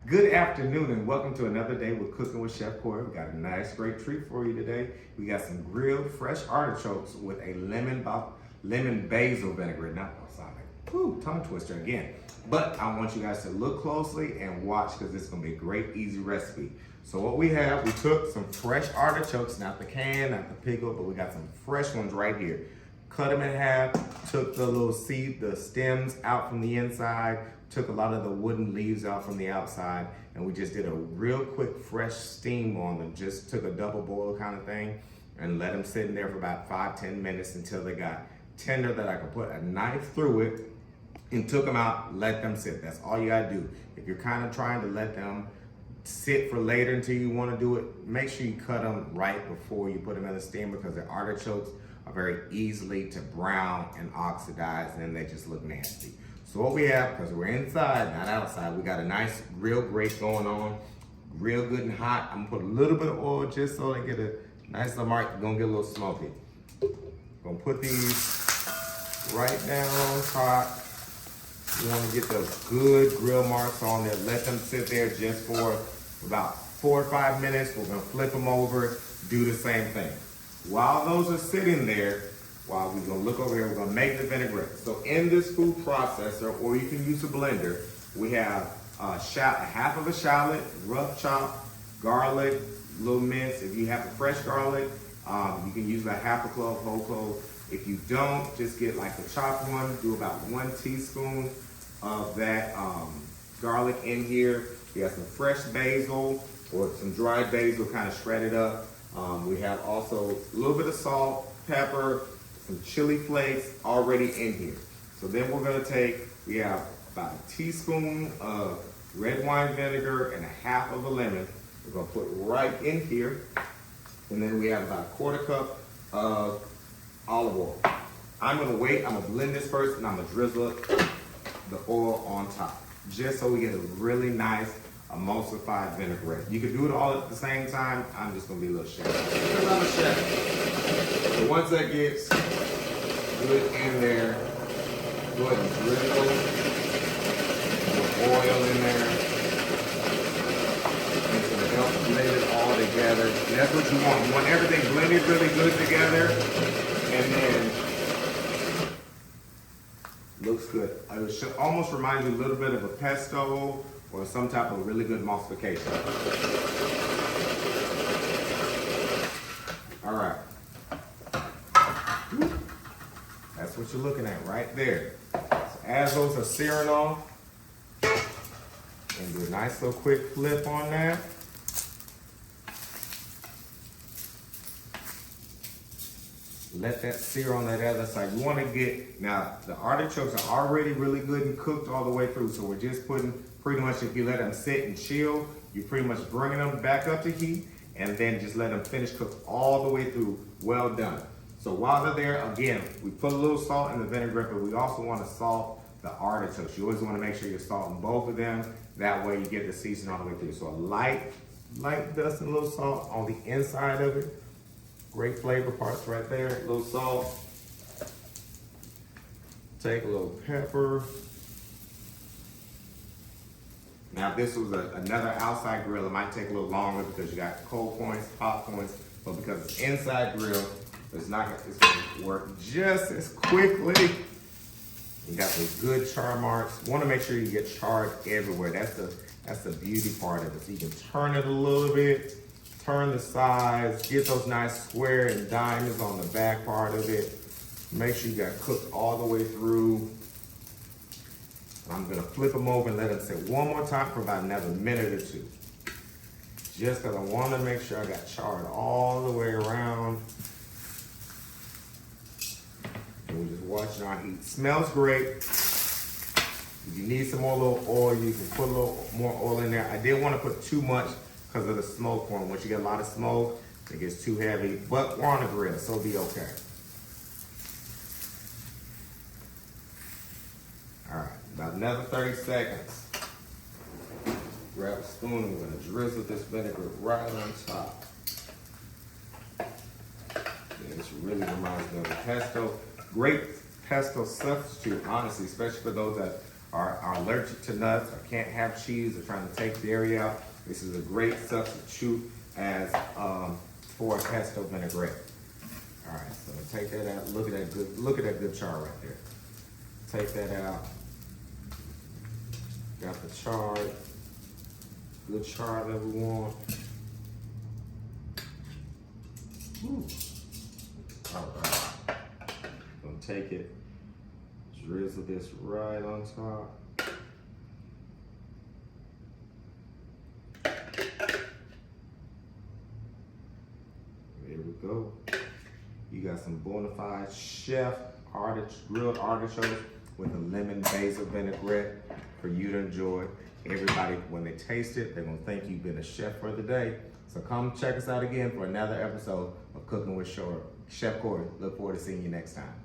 Good afternoon and welcome to another day with Cooking with Chef Corey. We got a nice, great treat for you today. We got some grilled fresh artichokes with a lemon basil vinaigrette. Not balsamic. Tongue twister again. But I want you guys to look closely and watch because this is going to be a great, easy recipe. So what we have, we took some fresh artichokes, not the can, not the pickled, but we got some fresh ones right here. Cut them in half, took the little seed, the stems out from the inside, took a lot of the wooden leaves out from the outside, and we just did a real quick fresh steam on them. Just took a double boil kind of thing and let them sit in there for about 5-10 minutes until they got tender that I could put a knife through it and took them out, let them sit. That's all you gotta do. If you're kind of trying to let them sit for later until you want to do it, make sure you cut them right before you put them in the steamer because the artichokes are very easily to brown and oxidize, and then they just look nasty. So what we have, because we're inside, not outside, we got a nice grill grate going on, real good and hot. I'm gonna put a little bit of oil just so they get a nice little mark. Gonna get a little smoky. Gonna put these right down on top. You wanna get those good grill marks on there. Let them sit there just for about 4 or 5 minutes. We're gonna flip them over, do the same thing. While those are sitting there, while we're gonna look over here, we're gonna make the vinaigrette. So in this food processor, or you can use a blender, we have half of a shallot, rough chop, garlic, little mince. If you have a fresh garlic, you can use about half a clove, whole clove. If you don't, just get like the chopped one, do about 1 teaspoon of that garlic in here. We have some fresh basil or some dried basil kind of shredded up. We have also a little bit of salt, pepper, some chili flakes already in here. So then we're gonna we have about a teaspoon of red wine vinegar and a half of a lemon. We're gonna put right in here. And then we have about a 1/4 cup of olive oil. I'm gonna wait, I'm gonna blend this first and I'm gonna drizzle the oil on top, just so we get a really nice emulsified vinaigrette. You can do it all at the same time. I'm just gonna be a little chef. Because I'm a chef. So once that gets good in there, go ahead and drizzle the oil in there. It's gonna help blend it all together. And that's what you want. You want everything blended really good together. And then looks good. It should almost remind you a little bit of a pesto or some type of really good emulsification. All right. That's what you're looking at right there. So as those are searing off, and do a nice little quick flip on that. Let that sear on that other side. You want to get, now the artichokes are already really good and cooked all the way through, so we're just putting, pretty much if you let them sit and chill, you're pretty much bringing them back up to heat, and then just let them finish cook all the way through. Well done. So while they're there, again, we put a little salt in the vinaigrette, but we also want to salt the artichokes. You always want to make sure you're salting both of them. That way you get the seasoning all the way through. So a light dust and a little salt on the inside of it. Great flavor parts right there. A little salt. Take a little pepper. Now, if this was another outside grill, it might take a little longer because you got cold points, hot points, but because it's inside grill, it's going to work just as quickly. You got those good char marks. You want to make sure you get charred everywhere. That's the beauty part of it. So you can turn it a little bit, turn the sides, get those nice square and diamonds on the back part of it. Make sure you got cooked all the way through. I'm gonna flip them over and let them sit one more time for about another minute or two. Just because I want to make sure I got charred all the way around. And we're just watching our heat. Smells great. If you need some more little oil, you can put a little more oil in there. I didn't want to put too much because of the smoke point. Once you get a lot of smoke, it gets too heavy. But we're on a grill, so it'll be okay. All right, about another 30 seconds. Grab a spoon and we're gonna drizzle this vinegar right on top. This really reminds me of a pesto. Great pesto substitute, honestly, especially for those that are are allergic to nuts or can't have cheese or trying to take dairy out, this is a great substitute as for a pesto vinaigrette. All right, so take that out. Look at that good char right there. Take that out. Got the char, good char that we want. Ooh. All right. Gonna take it, drizzle this right on top. There we go. You got some bona fide chef grilled artichokes with a lemon basil vinaigrette for you to enjoy. Everybody, when they taste it, they're gonna think you've been a chef for the day. So come check us out again for another episode of Cooking with Chef Corey. Look forward to seeing you next time.